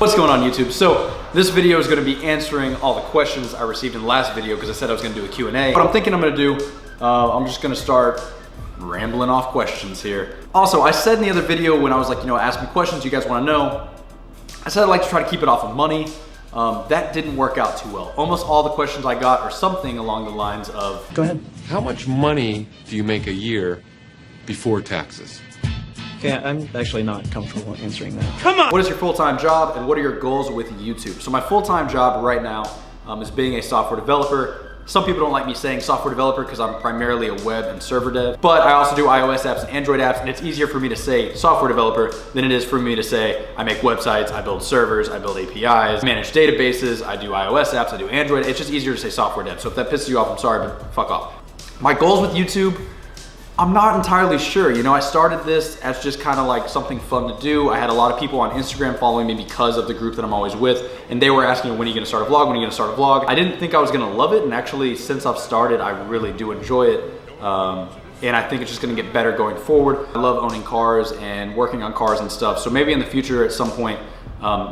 What's going on, YouTube? So this video is going to be answering all the questions I received in the last video because I said I was going to do a Q&A. What I'm thinking I'm going to do, I'm just going to start rambling off questions here. Also, I said in the other video when I was like, ask me questions you guys want to know, I said I'd like to try to keep it off of money. That didn't work out too well. Almost all the questions I got are something along the lines of, go ahead. How much money do you make a year before taxes? Okay, I'm actually not comfortable answering that. Come on! What is your full-time job and what are your goals with YouTube? So my full-time job right now is being a software developer. Some people don't like me saying software developer because I'm primarily a web and server dev, but I also do iOS apps and Android apps, and it's easier for me to say software developer than it is for me to say I make websites, I build servers, I build APIs, manage databases, I do iOS apps, I do Android. It's just easier to say software dev. So if that pisses you off, I'm sorry, but fuck off. My goals with YouTube, I'm not entirely sure. I started this as just kind of like something fun to do. I had a lot of people on Instagram following me because of the group that I'm always with, and they were asking, when are you gonna start a vlog? When are you gonna start a vlog? I didn't think I was gonna love it, and actually since I've started, I really do enjoy it. And I think it's just gonna get better going forward. I love owning cars and working on cars and stuff. So maybe in the future at some point,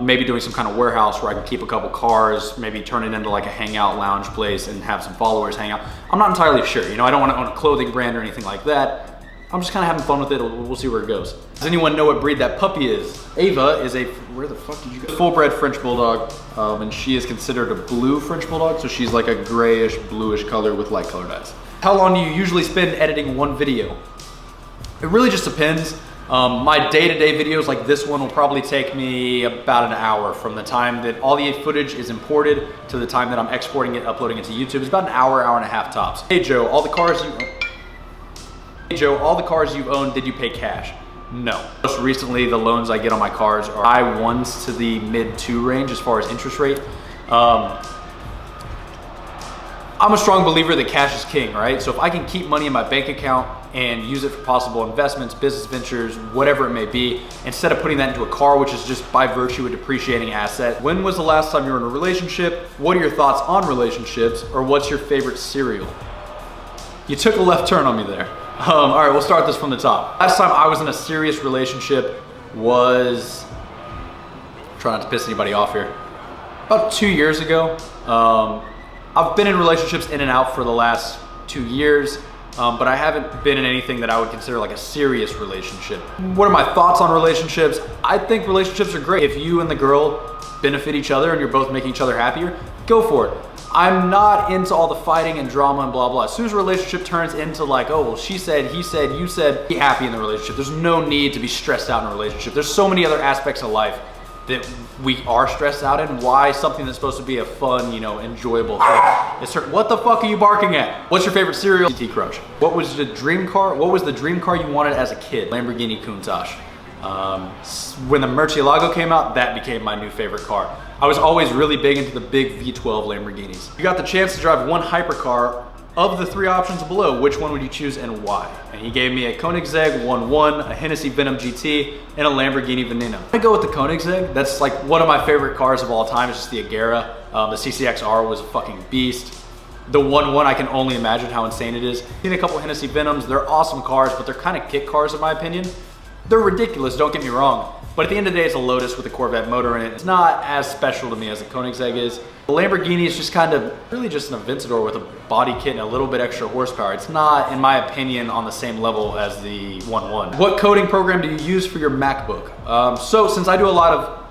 maybe doing some kind of warehouse where I can keep a couple cars, maybe turn it into like a hangout lounge place and have some followers hang out. I'm not entirely sure. I don't want to own a clothing brand or anything like that. I'm just kind of having fun with it. We'll see where it goes. Does anyone know what breed that puppy is? Ava is a, where the fuck did you go? Full-bred French Bulldog, and she is considered a blue French Bulldog, so she's like a grayish, bluish color with light colored eyes. How long do you usually spend editing one video? It really just depends. My day-to-day videos like this one will probably take me about an hour from the time that all the footage is imported to the time that I'm exporting it, uploading it to YouTube. It's about an hour, hour and a half tops. Hey Joe, all the cars you've owned, did you pay cash? No. Most recently, the loans I get on my cars are high ones to the mid 2 range as far as interest rate. I'm a strong believer that cash is king, right? So if I can keep money in my bank account and use it for possible investments, business ventures, whatever it may be, instead of putting that into a car, which is just by virtue a depreciating asset. When was the last time you were in a relationship? What are your thoughts on relationships? Or what's your favorite cereal? You took a left turn on me there. All right, we'll start this from the top. Last time I was in a serious relationship was, try not to piss anybody off here, about 2 years ago. I've been in relationships in and out for the last 2 years, but I haven't been in anything that I would consider like a serious relationship. What are my thoughts on relationships? I think relationships are great. If you and the girl benefit each other and you're both making each other happier, go for it. I'm not into all the fighting and drama and blah, blah. As soon as a relationship turns into like, oh, well, she said, he said, you said, be happy in the relationship. There's no need to be stressed out in a relationship. There's so many other aspects of life that we are stressed out in. Why something that's supposed to be a fun, enjoyable thing? What the fuck are you barking at? What's your favorite cereal? CT Crunch. What was the dream car? What was the dream car you wanted as a kid? Lamborghini Countach. When the Murcielago came out, that became my new favorite car. I was always really big into the big V12 Lamborghinis. You got the chance to drive one hypercar. Of the 3 options below, which one would you choose and why? And he gave me a Koenigsegg 1.1, a Hennessy Venom GT, and a Lamborghini Veneno. I go with the Koenigsegg. That's like one of my favorite cars of all time. It's just the Agera. The CCXR was a fucking beast. The 1.1, I can only imagine how insane it is. I've seen a couple Hennessy Venoms. They're awesome cars, but they're kind of kit cars in my opinion. They're ridiculous, don't get me wrong. But at the end of the day, it's a Lotus with a Corvette motor in it. It's not as special to me as the Koenigsegg is. The Lamborghini is just kind of really just an Aventador with a body kit and a little bit extra horsepower. It's not, in my opinion, on the same level as the 1.1. What coding program do you use for your MacBook? So since I do a lot of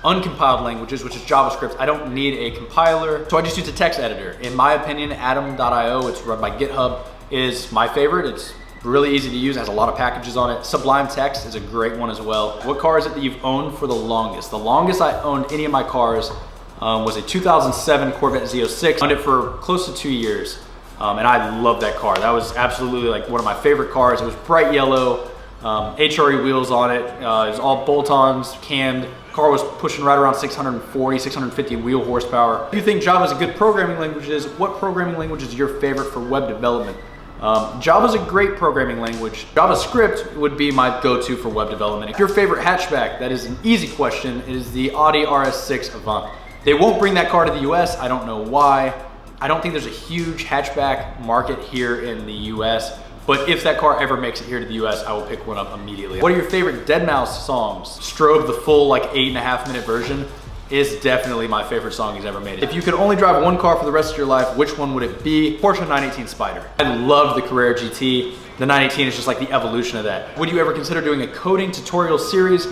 uncompiled languages, which is JavaScript, I don't need a compiler. So I just use a text editor. In my opinion, Atom.io, it's run by GitHub, is my favorite. It's really easy to use, it has a lot of packages on it. Sublime Text is a great one as well. What car is it that you've owned for the longest? The longest I owned any of my cars was a 2007 Corvette Z06. I owned it for close to 2 years, and I love that car. That was absolutely like one of my favorite cars. It was bright yellow, HRE wheels on it. It was all bolt-ons, cammed. The car was pushing right around 640, 650 wheel horsepower. If you think Java is a good programming language, what programming language is your favorite for web development? Java is a great programming language. JavaScript would be my go-to for web development. If your favorite hatchback, that is an easy question, is the Audi RS6 Avant. They won't bring that car to the US, I don't know why. I don't think there's a huge hatchback market here in the US. But if that car ever makes it here to the US, I will pick one up immediately. What are your favorite Deadmau5 songs? Strobe, the full like 8.5-minute version, is definitely my favorite song he's ever made. If you could only drive one car for the rest of your life, which one would it be? Porsche 918 Spyder. I love the Carrera GT. The 918 is just like the evolution of that. Would you ever consider doing a coding tutorial series?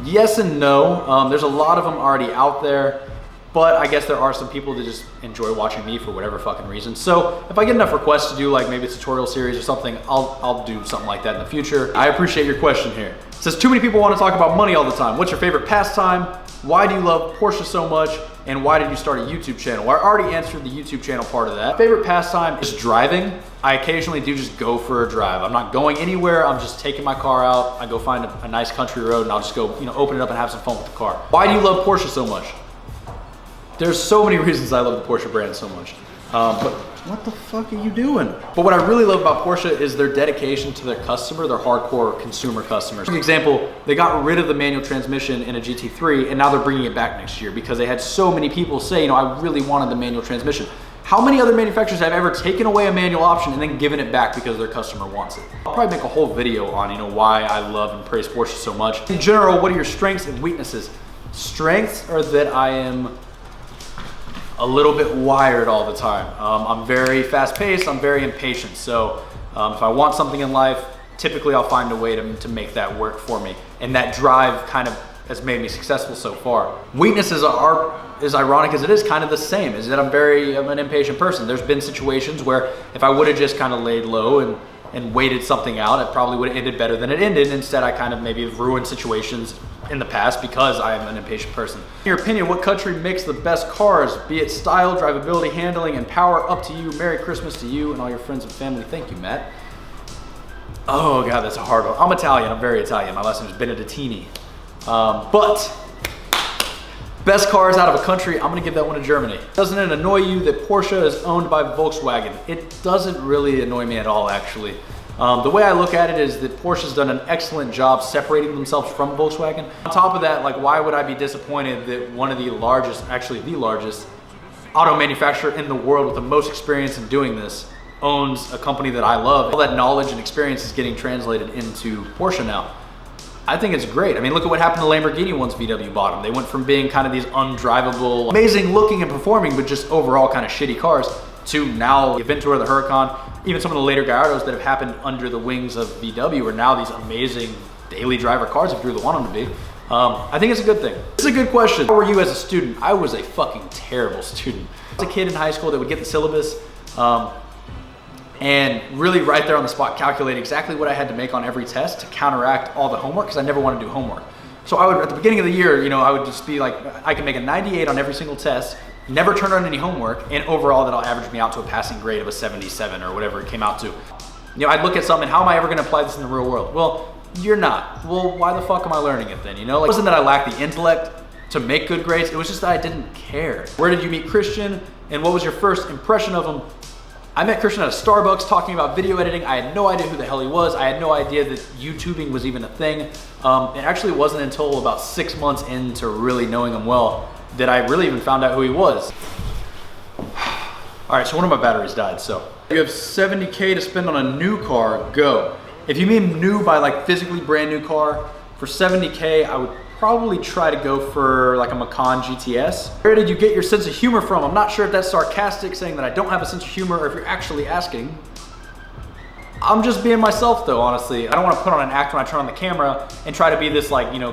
Yes and no. There's a lot of them already out there. But I guess there are some people that just enjoy watching me for whatever fucking reason. So if I get enough requests to do like maybe a tutorial series or something, I'll do something like that in the future. I appreciate your question here. It says, too many people want to talk about money all the time. What's your favorite pastime? Why do you love Porsche so much? And why did you start a YouTube channel? Well, I already answered the YouTube channel part of that. Favorite pastime is driving. I occasionally do just go for a drive. I'm not going anywhere. I'm just taking my car out. I go find a nice country road and I'll just go, open it up and have some fun with the car. Why do you love Porsche so much? There's so many reasons I love the Porsche brand so much. But what the fuck are you doing? But what I really love about Porsche is their dedication to their customer, their hardcore consumer customers. For example, they got rid of the manual transmission in a GT3 and now they're bringing it back next year because they had so many people say, I really wanted the manual transmission. How many other manufacturers have ever taken away a manual option and then given it back because their customer wants it? I'll probably make a whole video on, why I love and praise Porsche so much. In general, what are your strengths and weaknesses? Strengths are that I am a little bit wired all the time. I'm very fast paced, I'm very impatient. So if I want something in life, typically I'll find a way to make that work for me. And that drive kind of has made me successful so far. Weaknesses are, as ironic as it is, kind of the same, is that I'm an impatient person. There's been situations where if I would have just kind of laid low and waited something out, it probably would have ended better than it ended. Instead, I kind of maybe have ruined situations in the past because I am an impatient person. In your opinion, what country makes the best cars? Be it style, drivability, handling, and power, up to you. Merry Christmas to you and all your friends and family. Thank you, Matt. Oh God, that's a hard one. I'm Italian, I'm very Italian. My last name is Benedettini. But best cars out of a country, I'm gonna give that one to Germany. Doesn't it annoy you that Porsche is owned by Volkswagen? It doesn't really annoy me at all, actually. The way I look at it is that Porsche's done an excellent job separating themselves from Volkswagen. On top of that, why would I be disappointed that one of the largest, actually the largest, auto manufacturer in the world with the most experience in doing this owns a company that I love? All that knowledge and experience is getting translated into Porsche now. I think it's great. I mean, look at what happened to Lamborghini once VW bought them. They went from being kind of these undrivable, amazing looking and performing, but just overall kind of shitty cars, to now the Aventura, the Huracan, even some of the later Gallardos that have happened under the wings of VW are now these amazing daily driver cars if you really want them to be. I think it's a good thing. This is a good question. How were you as a student? I was a fucking terrible student. I was a kid in high school that would get the syllabus and really right there on the spot calculate exactly what I had to make on every test to counteract all the homework, because I never wanted to do homework. So I would, at the beginning of the year, I would just be like, I can make a 98 on every single test, never turn on any homework, and overall that'll average me out to a passing grade of a 77 or whatever it came out to. I'd look at something, how am I ever gonna apply this in the real world? Well, you're not. Well, why the fuck am I learning it then? It wasn't that I lacked the intellect to make good grades, it was just that I didn't care. Where did you meet Christian, and what was your first impression of him? I met Christian at a Starbucks talking about video editing. I had no idea who the hell he was. I had no idea that YouTubing was even a thing. It actually wasn't until about 6 months into really knowing him well that I really even found out who he was. All right, so one of my batteries died, so. You have 70K to spend on a new car, go. If you mean new by physically brand new car, for 70K, I would probably try to go for a Macan GTS. Where did you get your sense of humor from? I'm not sure if that's sarcastic, saying that I don't have a sense of humor, or if you're actually asking. I'm just being myself though, honestly. I don't want to put on an act when I turn on the camera and try to be this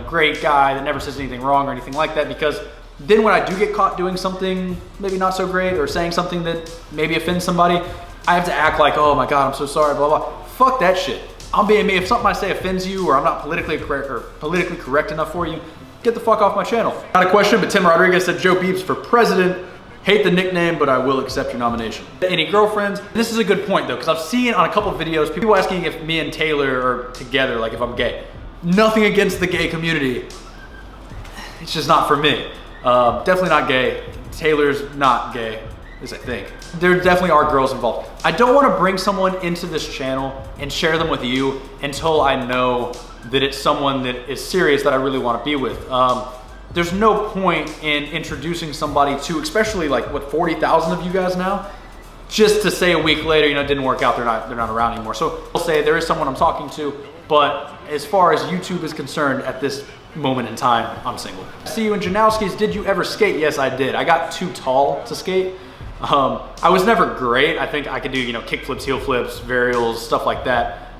great guy that never says anything wrong or anything like that, because then when I do get caught doing something maybe not so great or saying something that maybe offends somebody, I have to act like, oh my God, I'm so sorry, blah, blah. Fuck that shit. I'm being me. If something I say offends you or I'm not politically correct enough for you, get the fuck off my channel. Not a question, but Tim Rodriguez said, Joe Beeps for president. Hate the nickname, but I will accept your nomination. Any girlfriends? This is a good point though, because I've seen on a couple of videos, people asking if me and Taylor are together, if I'm gay. Nothing against the gay community. It's just not for me. Definitely not gay. Taylor's not gay, at least I think. There definitely are girls involved. I don't want to bring someone into this channel and share them with you until I know that it's someone that is serious that I really want to be with. There's no point in introducing somebody to, especially 40,000 of you guys now, just to say a week later, you know, it didn't work out, they're not around anymore. So I'll say there is someone I'm talking to, but as far as YouTube is concerned at this moment in time, I'm single. See you in Janowski's. Did you ever skate? Yes, I did. I got too tall to skate. I was never great. I think I could do, you know, kick flips, heel flips, varials, stuff like that.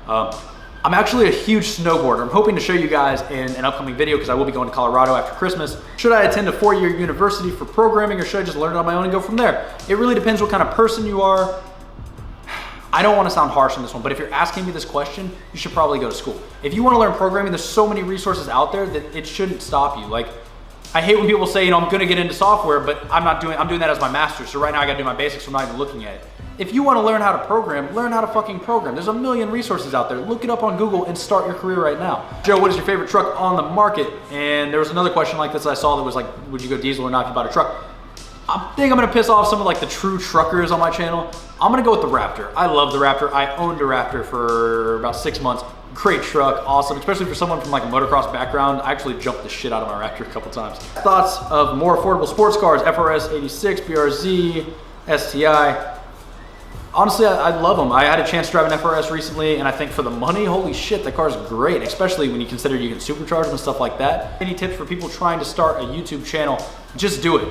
I'm actually a huge snowboarder. I'm hoping to show you guys in an upcoming video because I will be going to Colorado after Christmas. Should I attend a 4-year university for programming, or should I just learn it on my own and go from there? It really depends what kind of person you are. I don't want to sound harsh on this one, but if you're asking me this question, you should probably go to school. If you want to learn programming, there's so many resources out there that it shouldn't stop you. Like, I hate when people say, you know, I'm gonna get into software, but I'm doing that as my master's. So right now I gotta do my basics, so I'm not even looking at it. If you want to learn how to program, learn how to fucking program. There's a million resources out there. Look it up on Google and start your career right now. Joe, what is your favorite truck on the market? And there was another question like this I saw that was like, would you go diesel or not if you bought a truck? I think I'm gonna piss off some of like the true truckers on my channel. I'm gonna go with the Raptor. I love the Raptor. I owned a Raptor for about 6 months. Great truck, awesome, especially for someone from like a motocross background. I actually jumped the shit out of my Raptor a couple times. Thoughts of more affordable sports cars, FRS 86, BRZ, STI. Honestly, I love them. I had a chance to drive an FRS recently, and I think for the money, holy shit, the car's great, especially when you consider you can supercharge them and stuff like that. Any tips for people trying to start a YouTube channel? Just do it.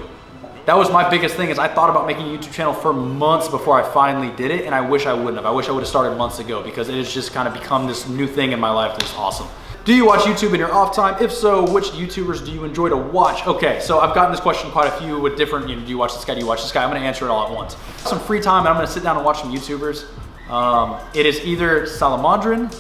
That was my biggest thing, is I thought about making a YouTube channel for months before I finally did it, and I wish I wouldn't have. I wish I would have started months ago, because it has just kind of become this new thing in my life that's awesome. Do you watch YouTube in your off time? If so, which YouTubers do you enjoy to watch? Okay, so I've gotten this question quite a few with different, you know, do you watch this guy, do you watch this guy? I'm gonna answer it all at once. Some free time, and I'm gonna sit down and watch some YouTubers. It is either Salamandrin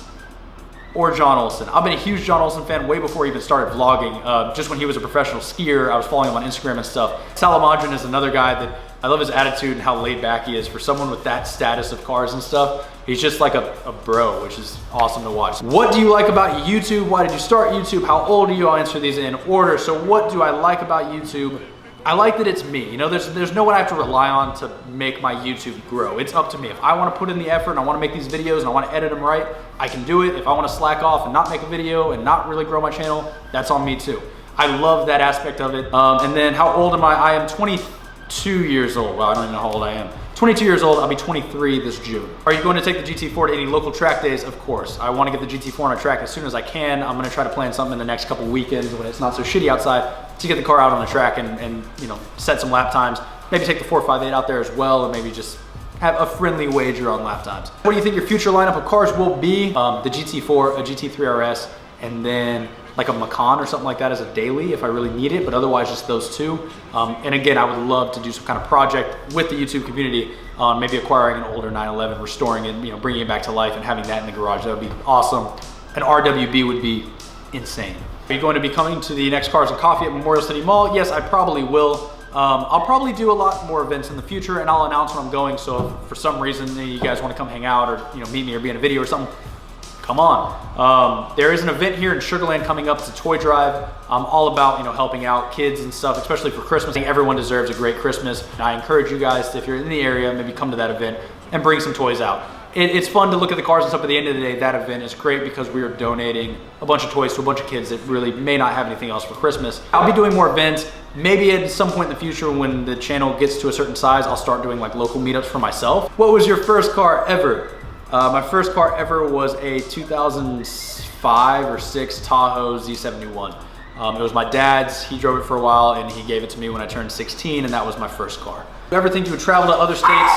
or John Olsen. I've been a huge John Olsen fan way before he even started vlogging. Just when he was a professional skier, I was following him on Instagram and stuff. Salamandrin is another guy that I love his attitude and how laid back he is for someone with that status of cars and stuff. He's just like a bro, which is awesome to watch. What do you like about YouTube? Why did you start YouTube? How old are you? I'll answer these in order. So what do I like about YouTube? I like that it's me. You know, there's no one I have to rely on to make my YouTube grow. It's up to me. If I want to put in the effort and I want to make these videos and I want to edit them right, I can do it. If I want to slack off and not make a video and not really grow my channel, that's on me too. I love that aspect of it. And then how old am I? I am 22 years old. Well, I don't even know how old I am. 22 years old, I'll be 23 this June. Are you going to take the GT4 to any local track days? Of course. I want to get the GT4 on a track as soon as I can. I'm going to try to plan something in the next couple weekends when it's not so shitty outside to get the car out on the track and you know, set some lap times. Maybe take the 458 out there as well, and maybe just have a friendly wager on lap times. What do you think your future lineup of cars will be? The GT4, a GT3 RS, and then like a Macan or something like that as a daily if I really need it, but otherwise just those two. And again, I would love to do some kind of project with the YouTube community on maybe acquiring an older 911, restoring it, you know, bringing it back to life and having that in the garage. That would be awesome. An RWB would be insane. Are you going to be coming to the next Cars and Coffee at Memorial City Mall? Yes, I probably will. I'll probably do a lot more events in the future, and I'll announce when I'm going. So if for some reason you guys want to come hang out or, you know, meet me or be in a video or something, come on. There is an event here in Sugarland coming up. It's a toy drive. I'm all about, you know, helping out kids and stuff, especially for Christmas. I think everyone deserves a great Christmas. And I encourage you guys to, if you're in the area, maybe come to that event and bring some toys out. It's fun to look at the cars and stuff. At the end of the day, that event is great because we are donating a bunch of toys to a bunch of kids that really may not have anything else for Christmas. I'll be doing more events. Maybe at some point in the future when the channel gets to a certain size, I'll start doing like local meetups for myself. What was your first car ever? My first car ever was a 2005 or 6 Tahoe Z71. It was my dad's. He drove it for a while and he gave it to me when I turned 16, and that was my first car. Do you ever think you would travel to other states?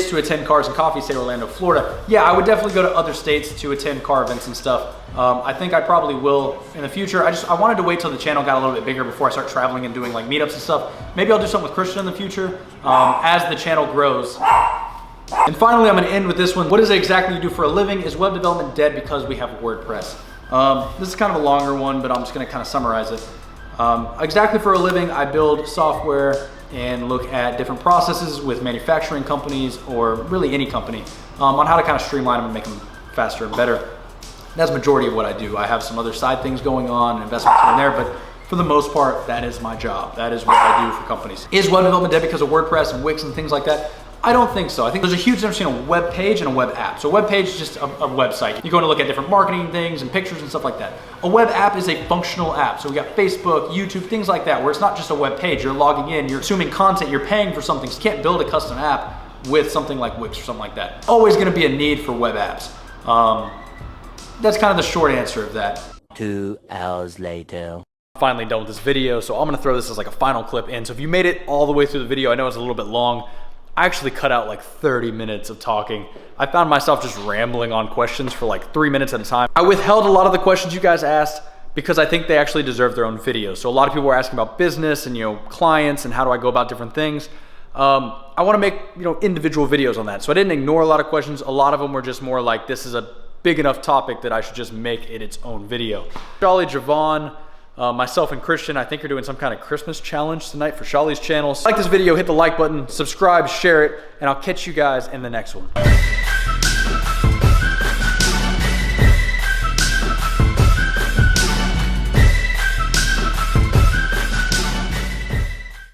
To attend Cars and Coffee, say Orlando, Florida. Yeah, I would definitely go to other states to attend car events and stuff. I think I probably will in the future. I wanted to wait till the channel got a little bit bigger before I start traveling and doing like meetups and stuff. Maybe I'll do something with Christian in the future as the channel grows. And finally, I'm gonna end with this one. What is it exactly you do for a living? Is web development dead because we have WordPress? This is kind of a longer one, but I'm just gonna kind of summarize it. Exactly for a living, I build software and look at different processes with manufacturing companies or really any company on how to kind of streamline them and make them faster and better. That's the majority of what I do. I have some other side things going on, investments here and there, but for the most part, that is my job. That is what I do for companies. Is web development dead because of WordPress and Wix and things like that? I don't think so. I think there's a huge difference between a web page and a web app. So a web page is just a website. You're going to look at different marketing things and pictures and stuff like that. A web app is a functional app. So we got Facebook, YouTube, things like that, where it's not just a web page. You're logging in, you're consuming content, you're paying for something. So you can't build a custom app with something like Wix or something like that. Always going to be a need for web apps. That's kind of the short answer of that. 2 hours later. Finally done with this video, so I'm gonna throw this as like a final clip in. So if you made it all the way through the video, I know it's a little bit long. I actually cut out like 30 minutes of talking. I found myself just rambling on questions for like 3 minutes at a time. I withheld a lot of the questions you guys asked because I think they actually deserve their own video. So a lot of people were asking about business and clients and how do I go about different things. I wanna make individual videos on that. So I didn't ignore a lot of questions. A lot of them were just more like, this is a big enough topic that I should just make it its own video. Charlie, Javon, myself and Christian, I think are doing some kind of Christmas challenge tonight for Charlie's channel. So like this video, hit the like button, subscribe, share it, and I'll catch you guys in the next one.